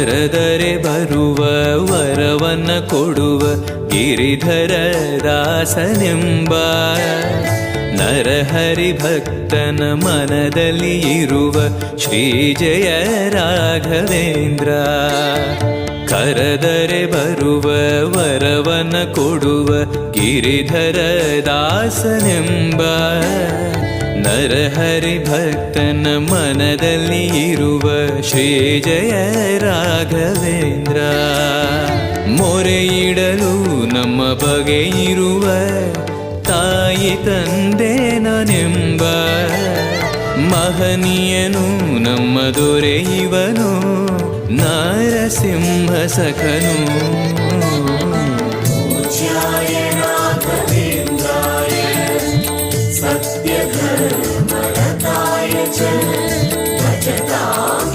ಕರೆದರೆ ಬರುವ ವರವನ್ನ ಕೊಡುವ ಗಿರಿಧರ ದಾಸನೆಂಬ ನರಹರಿ ಭಕ್ತನ ಮನದಲ್ಲಿ ಇರುವ ಶ್ರೀ ಜಯ ರಾಘವೇಂದ್ರ. ಕರೆದರೆ ಬರುವ ವರವನ ಕೊಡುವ ಗಿರಿಧರ ದಾಸನೆಂಬ ನರಹರಿ ಭಕ್ತನ ಮನದಲ್ಲಿ ಇರುವ ಶ್ರೀ ಜಯ ರಾಘವೇಂದ್ರ. ಮೊರೆಯಿಡಲು ನಮ್ಮ ಬಗೆ ಇರುವ ತಾಯಿ ತಂದೆ ನಾನೆಂಬ ಮಹನೀಯನು ನಮ್ಮ ದೊರೆ ಇವನು ನರಸಿಂಹ ಸಖನು. ಪೂಜ್ಯಾಯ